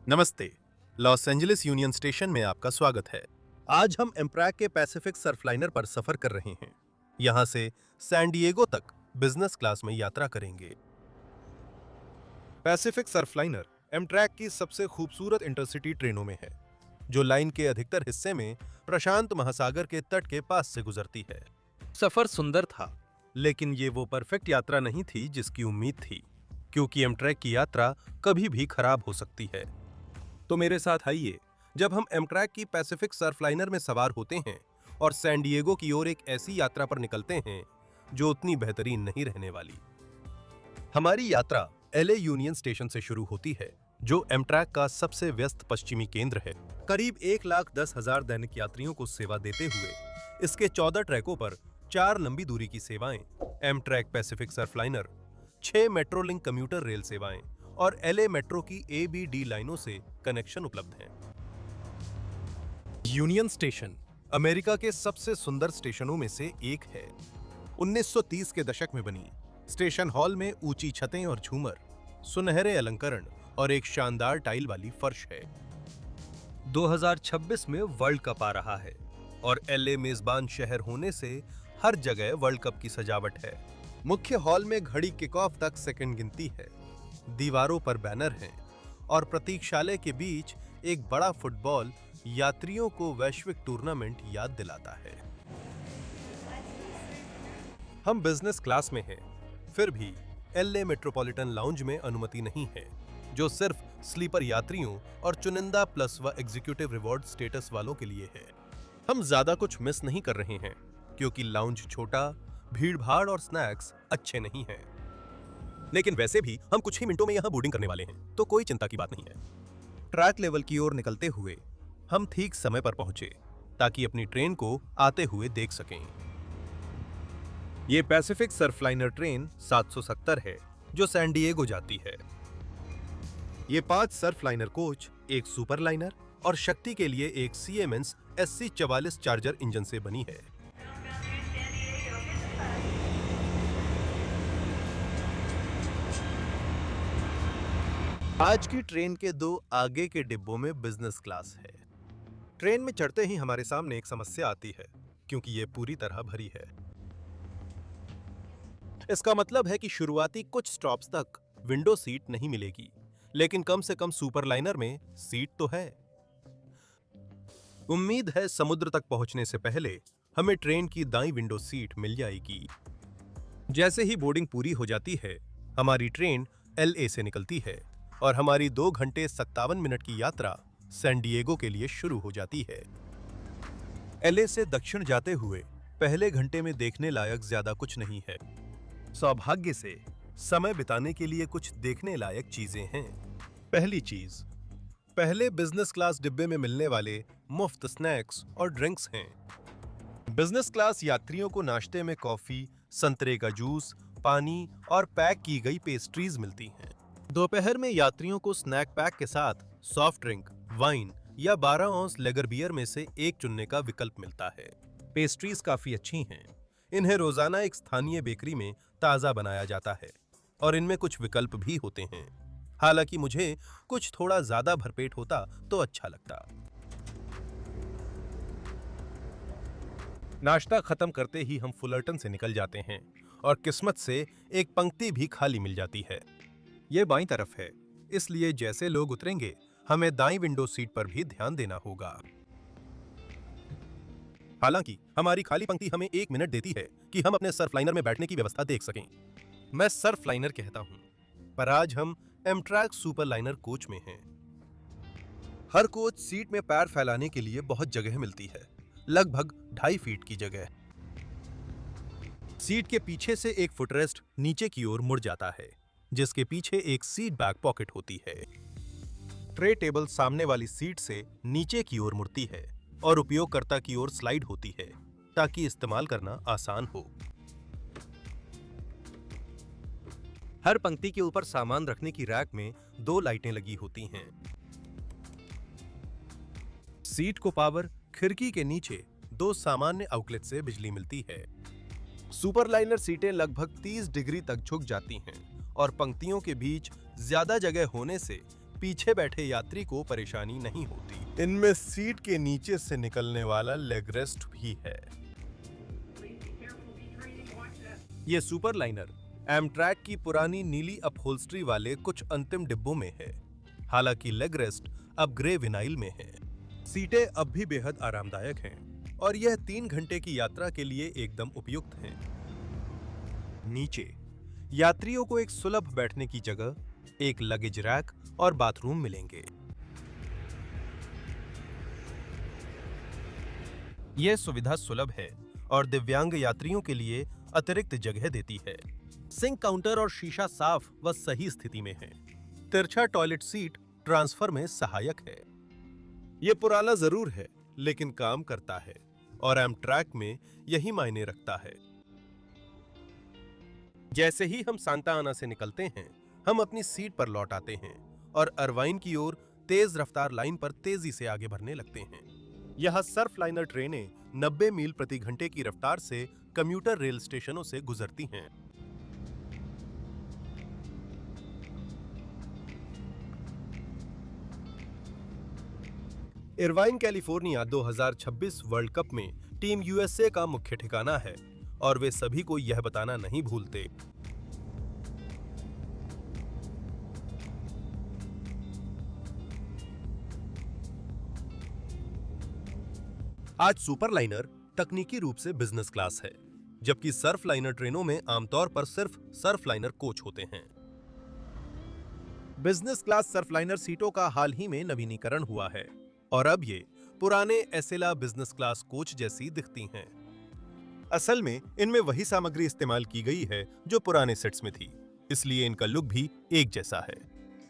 नमस्ते। Los Angeles union station में आपका स्वागत है। आज हम एम्ट्रैक के पैसिफिक सर्फलाइनर पर सफर कर रहे हैं। यहां से सैन डिएगो तक बिजनेस क्लास में यात्रा करेंगे। पैसिफिक सर्फलाइनर एम्ट्रैक की सबसे खूबसूरत इंटरसिटी ट्रेनों में है, जो लाइन के अधिकतर हिस्से में प्रशांत महासागर के तट के पास से गुजरती है। सफर सुंदर था, लेकिन ये वो परफेक्ट यात्रा नहीं थी जिसकी उम्मीद थी, क्योंकि एम्ट्रैक की यात्रा कभी भी खराब हो सकती है। तो मेरे साथ आइए, जब हम एम्ट्रैक की पैसिफिक सर्फलाइनर में सवार होते हैं और सैन डिएगो की ओर एक ऐसी यात्रा पर निकलते हैं जो उतनी बेहतरीन नहीं रहने वाली। हमारी यात्रा एलए यूनियन स्टेशन से शुरू होती है, जो एम्ट्रैक का सबसे व्यस्त पश्चिमी केंद्र है। करीब 1,10,000 दैनिक यात्रियों को सेवा देते हुए इसके 14 ट्रैकों पर 4 लंबी दूरी की सेवाएं, एम्ट्रैक पैसिफिक सर्फलाइनर, 6 मेट्रोलिंक कम्यूटर रेल सेवाएं और एलए मेट्रो की एबीडी लाइनों से कनेक्शन उपलब्ध हैं। यूनियन स्टेशन अमेरिका के सबसे सुंदर स्टेशनों में से एक है। 1930 के दशक में बनी स्टेशन हॉल में ऊंची छतें और झूमर, सुनहरे अलंकरण और एक शानदार टाइल वाली फर्श है। 2026 में वर्ल्ड कप आ रहा है और एलए मेजबान शहर होने से हर जगह वर्ल्ड कप की सजावट है। मुख्य हॉल में घड़ी किक ऑफ तक सेकंड गिनती है, दीवारों पर बैनर हैं और प्रतीक्षालय के बीच एक बड़ा फुटबॉल यात्रियों को वैश्विक टूर्नामेंट याद दिलाता है। हम बिजनेस क्लास में हैं, फिर भी एलए मेट्रोपॉलिटन लाउंज में अनुमति नहीं है, जो सिर्फ स्लीपर यात्रियों और चुनिंदा प्लस व एग्जीक्यूटिव रिवॉर्ड स्टेटस वालों के लिए है। हम ज्यादा कुछ मिस नहीं कर रहे हैं, क्योंकि लाउंज छोटा, भीड़-भाड़ और स्नैक्स अच्छे नहीं हैं। लेकिन वैसे भी हम कुछ ही मिनटों में यहां बोर्डिंग करने वाले हैं, तो कोई चिंता की बात नहीं है। ट्रैक लेवल की ओर निकलते हुए हम ठीक समय पर पहुंचे, ताकि अपनी ट्रेन को आते हुए देख सकें। ये पैसिफिक सर्फलाइनर ट्रेन 770 है, जो सैन डिएगो जाती है। ये 5 सर्फलाइनर कोच, एक सुपरलाइनर और शक्ति के लिए एक सीएमएस SC44 चार्जर इंजन से बनी है। आज की ट्रेन के 2 आगे के डिब्बों में बिजनेस क्लास है। ट्रेन में चढ़ते ही हमारे सामने एक समस्या आती है, क्योंकि ये पूरी तरह भरी है। इसका मतलब है कि शुरुआती कुछ स्टॉप्स तक विंडो सीट नहीं मिलेगी, लेकिन कम से कम सुपरलाइनर में सीट तो है। उम्मीद है समुद्र तक पहुंचने से पहले हमें ट्रेन की दाईं विंडो सीट मिल जाएगी। जैसे ही बोर्डिंग पूरी हो जाती है, हमारी ट्रेन एलए से निकलती है और हमारी 2 घंटे 57 मिनट की यात्रा सैन डिएगो के लिए शुरू हो जाती है। एलए से दक्षिण जाते हुए पहले घंटे में देखने लायक ज्यादा कुछ नहीं है। सौभाग्य से समय बिताने के लिए कुछ देखने लायक चीजें हैं। पहली चीज, पहले बिजनेस क्लास डिब्बे में मिलने वाले मुफ्त स्नैक्स और ड्रिंक्स हैं। बिजनेस क्लास यात्रियों को नाश्ते में कॉफी, संतरे का जूस, पानी और पैक की गई पेस्ट्रीज मिलती हैं। दोपहर में यात्रियों को स्नैक पैक के साथ सॉफ्ट ड्रिंक, वाइन या 12 औंस लेगर बियर में से एक चुनने का विकल्प मिलता है। पेस्ट्रीज काफी अच्छी हैं। इन्हें रोजाना एक स्थानीय बेकरी में ताजा बनाया जाता है और इनमें कुछ विकल्प भी होते हैं। हालांकि मुझे कुछ थोड़ा ज्यादा भरपेट होता तो अच्छा लगता। नाश्ता खत्म करते ही हम फुलरटन से निकल जाते हैं और किस्मत से एक पंक्ति भी खाली मिल जाती है। ये बाईं तरफ है, इसलिए जैसे लोग उतरेंगे हमें दाईं विंडो सीट पर भी ध्यान देना होगा। हालांकि हमारी खाली पंक्ति हमें 1 मिनट देती है कि हम अपने सर्फलाइनर में बैठने की व्यवस्था देख सकें। मैं सर्फलाइनर कहता हूं, पर आज हम एम्ट्रैक सुपरलाइनर कोच में हैं। हर कोच सीट में पैर फैलाने के लिए बहुत जगह मिलती है, लगभग 2.5 फीट की जगह। सीट के पीछे से एक फुटरेस्ट नीचे की ओर मुड़ जाता है, जिसके पीछे एक सीट बैक पॉकेट होती है। ट्रे टेबल सामने वाली सीट से नीचे की ओर मुड़ती है और उपयोगकर्ता की ओर स्लाइड होती है, ताकि इस्तेमाल करना आसान हो। हर पंक्ति के ऊपर सामान रखने की रैक में 2 लाइटें लगी होती हैं। सीट को पावर खिड़की के नीचे 2 सामान्य आउटलेट से बिजली मिलती है। सुपरलाइनर सीटें लगभग 30 डिग्री तक झुक जाती हैं और पंक्तियों के बीच ज्यादा जगह होने से पीछे बैठे यात्री को परेशानी नहीं होती। इनमें सीट के नीचे से निकलने वाला लेग रेस्ट भी है। ये सुपर लाइनर एमट्रैक की पुरानी नीली अपहोल्स्ट्री वाले कुछ अंतिम डिब्बों में है। हालांकि लेग रेस्ट अब ग्रे विनाइल में है। सीटें अब भी बेहद आरामदायक हैं और यह 3 घंटे की यात्रा के लिए एकदम उपयुक्त हैं। नीचे यात्रियों को एक सुलभ बैठने की जगह, एक लगेज रैक और बाथरूम मिलेंगे। यह सुविधा सुलभ है और दिव्यांग यात्रियों के लिए अतिरिक्त जगह देती है। सिंक काउंटर और शीशा साफ व सही स्थिति में है। तिरछा टॉयलेट सीट ट्रांसफर में सहायक है। यह पुराना जरूर है, लेकिन काम करता है और एमट्रैक में यही मायने रखता है। जैसे ही हम सांता आना से निकलते हैं, हम अपनी सीट पर लौट आते हैं और अरवाइन की ओर तेज रफ्तार लाइन पर तेजी से आगे बढ़ने लगते हैं। यह सर्फ लाइनर ट्रेनें 90 मील प्रति घंटे की रफ्तार से कम्यूटर रेल स्टेशनों से गुजरती हैं। इरवाइन कैलिफोर्निया 2026 वर्ल्ड कप में टीम यूएसए का मुख्य ठिकाना है और वे सभी को यह बताना नहीं भूलते। आज सुपर लाइनर तकनीकी रूप से बिजनेस क्लास है, जबकि सर्फ लाइनर ट्रेनों में आमतौर पर सिर्फ सर्फ लाइनर कोच होते हैं। बिजनेस क्लास सर्फ लाइनर सीटों का हाल ही में नवीनीकरण हुआ है और अब ये पुराने एसेला बिजनेस क्लास कोच जैसी दिखती हैं। असल में इनमें वही सामग्री इस्तेमाल की गई है जो पुराने सेट्स में थी, इसलिए इनका लुक भी एक जैसा है।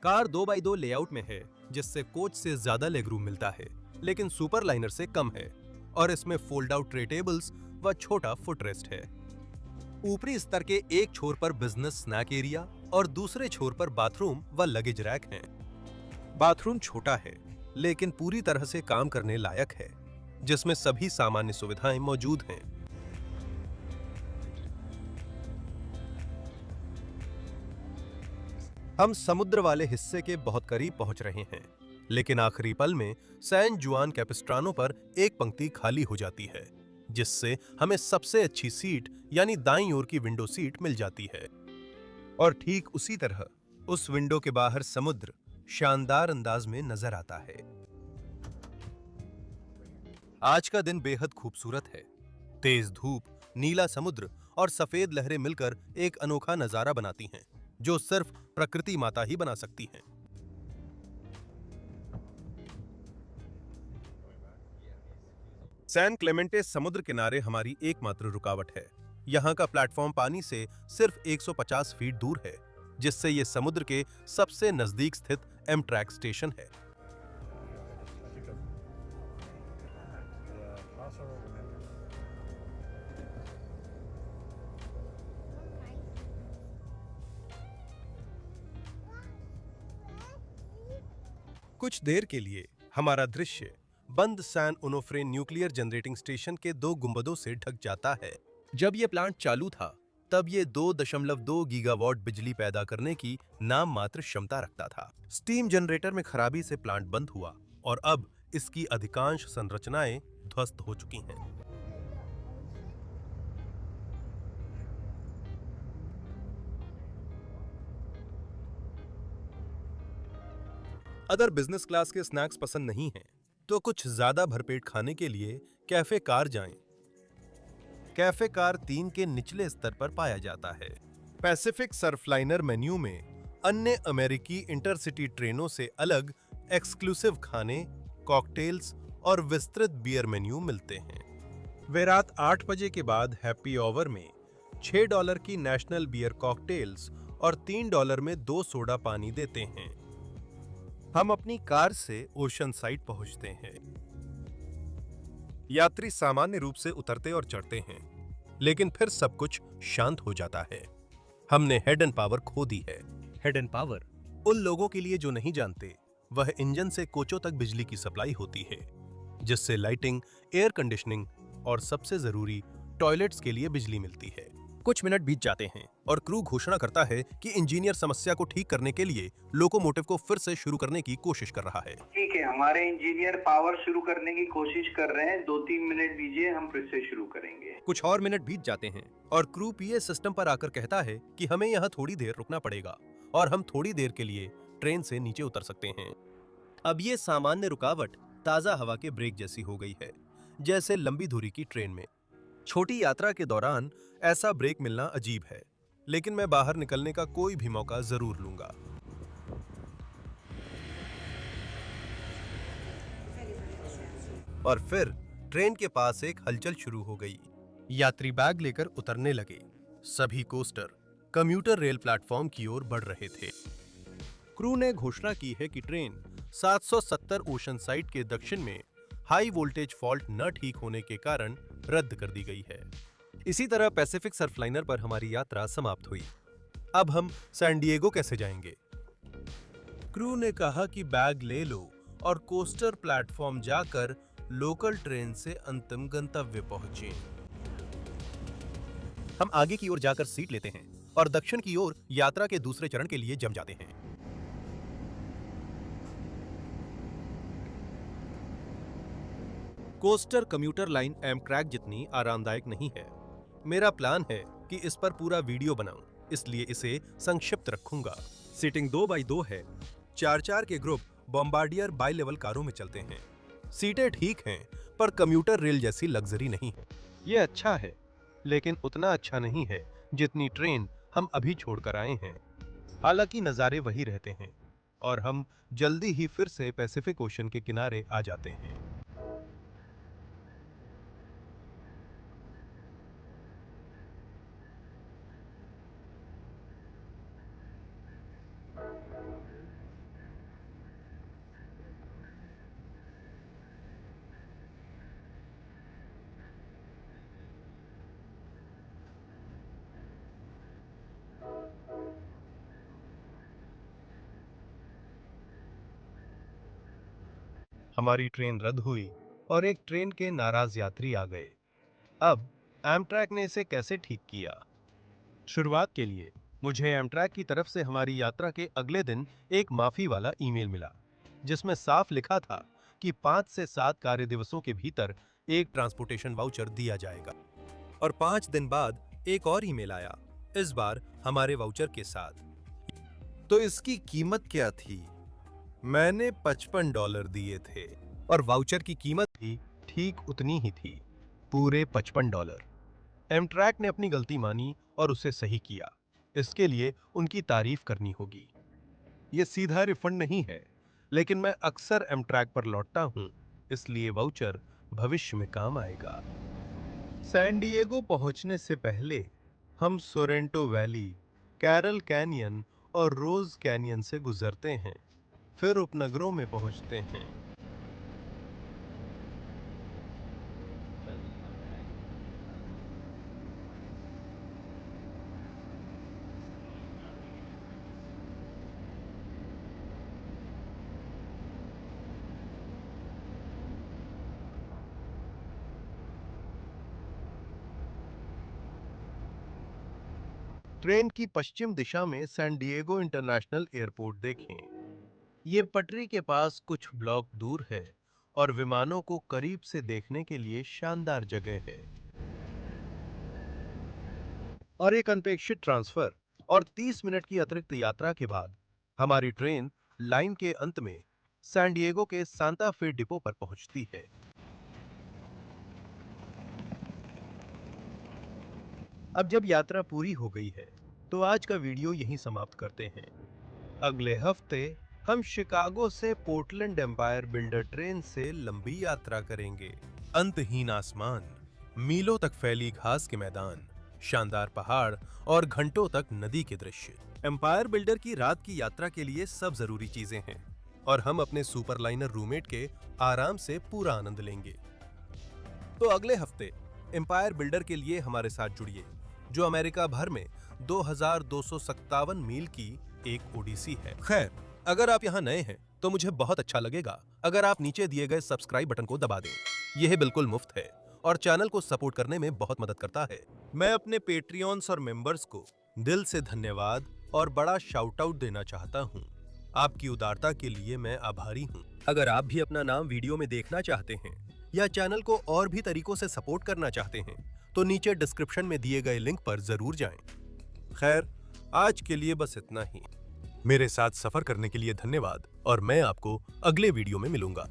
कार 2x2 लेआउट में है, जिससे कोच से ज्यादा लेगरूम मिलता है, लेकिन सुपर लाइनर से कम है और इसमें फोल्ड आउट ट्रे टेबल्स व छोटा फुट रेस्ट है। ऊपरी स्तर के एक छोर पर बिजनेस स्नैक एरिया और दूसरे छोर पर बाथरूम व लगेज रैक हैं। बाथरूम छोटा है, लेकिन पूरी तरह से काम करने लायक है, जिसमें सभी सामान्य सुविधाएं मौजूद हैं। हम समुद्र वाले हिस्से के बहुत करीब पहुंच रहे हैं, लेकिन आखिरी पल में सैन जुआन कैपिस्ट्रानो पर एक पंक्ति खाली हो जाती है, जिससे हमें सबसे अच्छी सीट यानी दाईं ओर की विंडो सीट मिल जाती है। और ठीक उसी तरह उस विंडो के बाहर समुद्र शानदार अंदाज में नजर आता है। आज का दिन बेहद खूबसूरत है। तेज धूप, नीला समुद्र और सफेद लहरें मिलकर एक अनोखा नजारा बनाती हैं, जो सिर्फ प्रकृति माता ही बना सकती हैं। सैन क्लेमेंटे समुद्र किनारे हमारी एकमात्र रुकावट है। यहाँ का प्लेटफॉर्म पानी से सिर्फ 150 फीट दूर है, जिससे ये समुद्र के सबसे नजदीक स्थित एमट्रैक स्टेशन है। कुछ देर के लिए हमारा दृश्य बंद सैन ओनोफ्रे न्यूक्लियर जनरेटिंग स्टेशन के 2 गुंबदों से ढक जाता है। जब यह प्लांट चालू था, तब ये 2.2 गीगावाट बिजली पैदा करने की नाम मात्र क्षमता रखता था। स्टीम जनरेटर में खराबी से प्लांट बंद हुआ और अब इसकी अधिकांश संरचनाएं ध्वस्त हो चुकी हैं। अगर बिजनेस क्लास के स्नैक्स पसंद नहीं हैं, तो कुछ ज्यादा भरपेट खाने के लिए कैफे कार जाएं। कैफे कार 3 के निचले स्तर पर पाया जाता है। पैसिफिक सर्फलाइनर मेन्यू में अन्य अमेरिकी इंटरसिटी ट्रेनों से अलग एक्सक्लूसिव खाने, कॉकटेल्स और विस्तृत बियर मेन्यू मिलते हैं। वे रात 8 बजे के बाद हैप्पी आवर में $6 की नेशनल बियर कॉकटेल्स और $3 में 2 सोडा पानी देते हैं। हम अपनी कार से ओशन साइड पहुंचते हैं। यात्री सामान्य रूप से उतरते और चढ़ते हैं, लेकिन फिर सब कुछ शांत हो जाता है। हमने हेड एंड पावर खो दी है। हेड एंड पावर उन लोगों के लिए जो नहीं जानते, वह इंजन से कोचों तक बिजली की सप्लाई होती है, जिससे लाइटिंग, एयर कंडीशनिंग और सबसे जरूरी टॉयलेट्स के लिए बिजली मिलती है। कुछ मिनट बीत जाते हैं और क्रू घोषणा करता है कि इंजीनियर समस्या को ठीक करने के लिए लोकोमोटिव को फिर से शुरू करने की कोशिश कर रहा है। ठीक है, हमारे इंजीनियर पावर शुरू करने की कोशिश कर रहे हैं। 2-3 मिनट दीजिए, हम फिर से शुरू करेंगे। कुछ और मिनट बीत जाते हैं और क्रू पीए सिस्टम पर आकर कहता है कि हमें यहाँ थोड़ी देर रुकना पड़ेगा और हम थोड़ी देर के लिए ट्रेन से नीचे उतर सकते हैं। अब ये सामान्य रुकावट ताजा हवा के ब्रेक जैसी हो गई है, जैसे लंबी दूरी की ट्रेन में। छोटी यात्रा के दौरान ऐसा ब्रेक मिलना अजीब है, लेकिन मैं बाहर निकलने का कोई भी मौका जरूर लूंगा। और फिर ट्रेन के पास एक हलचल शुरू हो गई। यात्री बैग लेकर उतरने लगे। सभी कोस्टर कम्यूटर रेल प्लेटफॉर्म की ओर बढ़ रहे थे। क्रू ने घोषणा की है कि ट्रेन 770 ओशन साइड के दक्षिण में हाई वोल्टेज फॉल्ट न ठीक होने के कारण रद्द कर दी गई है। इसी तरह पैसिफिक सर्फलाइनर पर हमारी यात्रा समाप्त हुई। अब हम सैन डिएगो कैसे जाएंगे? क्रू ने कहा कि बैग ले लो और कोस्टर प्लेटफॉर्म जाकर लोकल ट्रेन से अंतिम गंतव्य पहुंचे। हम आगे की ओर जाकर सीट लेते हैं और दक्षिण की ओर यात्रा के दूसरे चरण के लिए जम जाते हैं। कोस्टर कम्यूटर लाइन एमट्रैक जितनी आरामदायक नहीं है। मेरा प्लान है कि इस पर पूरा वीडियो बनाऊं, इसलिए इसे संक्षिप्त रखूंगा। सीटिंग 2x2 है। 4-4 के ग्रुप बॉम्बार्डियर बाई लेवल कारों में चलते हैं। सीटें ठीक हैं, पर कम्यूटर रेल जैसी लग्जरी नहीं है। ये अच्छा है, लेकिन उतना अच्छा नहीं है जितनी ट्रेन हम अभी छोड़कर आए हैं। हालांकि नज़ारे वही रहते हैं और हम जल्दी ही फिर से पैसिफिक ओशन के किनारे आ जाते हैं। हमारी ट्रेन रद्द हुई और एक ट्रेन के नाराज यात्री आ गए। अब एमट्रैक ने इसे कैसे ठीक किया? शुरुआत के लिए मुझे एमट्रैक की तरफ से हमारी यात्रा के अगले दिन एक माफी वाला ईमेल मिला, जिसमें साफ लिखा था कि 5 से 7 कार्य दिवसों के भीतर एक ट्रांसपोर्टेशन वाउचर दिया जाएगा। और 5 दिन बाद एक और ईमेल आया, इस बार हमारे वाउचर के साथ। तो इसकी कीमत क्या थी? मैंने $55 दिए थे और वाउचर की कीमत भी ठीक उतनी ही थी, पूरे $55। एमट्रैक ने अपनी गलती मानी और उसे सही किया। इसके लिए उनकी तारीफ करनी होगी। यह सीधा रिफंड नहीं है, लेकिन मैं अक्सर एमट्रैक पर लौटता हूं, इसलिए वाउचर भविष्य में काम आएगा। सैन डिएगो पहुंचने से पहले हम सोरेंटो वैली, कैरल कैनियन और रोज कैनियन से गुजरते हैं, फिर उपनगरों में पहुंचते हैं। ट्रेन की पश्चिम दिशा में सैन डिएगो इंटरनेशनल एयरपोर्ट देखें। ये पटरी के पास कुछ ब्लॉक दूर है और विमानों को करीब से देखने के लिए शानदार जगह है। और एक अनपेक्षित ट्रांसफर और 30 मिनट की अतिरिक्त यात्रा के बाद हमारी ट्रेन लाइन के अंत में सैन डिएगो के सांता फे डिपो पर पहुंचती है। अब जब यात्रा पूरी हो गई है, तो आज का वीडियो यहीं समाप्त करते हैं। अगले हफ्ते हम शिकागो से पोर्टलैंड एम्पायर बिल्डर ट्रेन से लंबी यात्रा करेंगे। अंतहीन आसमान, मीलों तक फैली घास के मैदान, शानदार पहाड़ और घंटों तक नदी के दृश्य। एम्पायर बिल्डर की रात की यात्रा के लिए सब जरूरी चीजें हैं और हम अपने सुपरलाइनर रूममेट के आराम से पूरा आनंद लेंगे। तो अगले हफ्ते एम्पायर बिल्डर के लिए हमारे साथ जुड़िए, जो अमेरिका भर में 2257 मील की एक ओडिसी है। खैर, अगर आप यहाँ नए हैं तो मुझे बहुत अच्छा लगेगा अगर आप नीचे दिए गए सब्सक्राइब बटन को दबा दें। यह बिल्कुल मुफ्त है और चैनल को सपोर्ट करने में बहुत मदद करता है। मैं अपने पेट्रियंस और मेंबर्स को दिल से धन्यवाद और बड़ा शाउट आउट देना चाहता हूँ। आपकी उदारता के लिए मैं आभारी हूँ। अगर आप भी अपना नाम वीडियो में देखना चाहते हैं या चैनल को और भी तरीकों से सपोर्ट करना चाहते हैं तो नीचे डिस्क्रिप्शन में दिए गए लिंक पर जरूर जाएं। खैर, आज के लिए बस इतना ही। मेरे साथ सफर करने के लिए धन्यवाद और मैं आपको अगले वीडियो में मिलूंगा।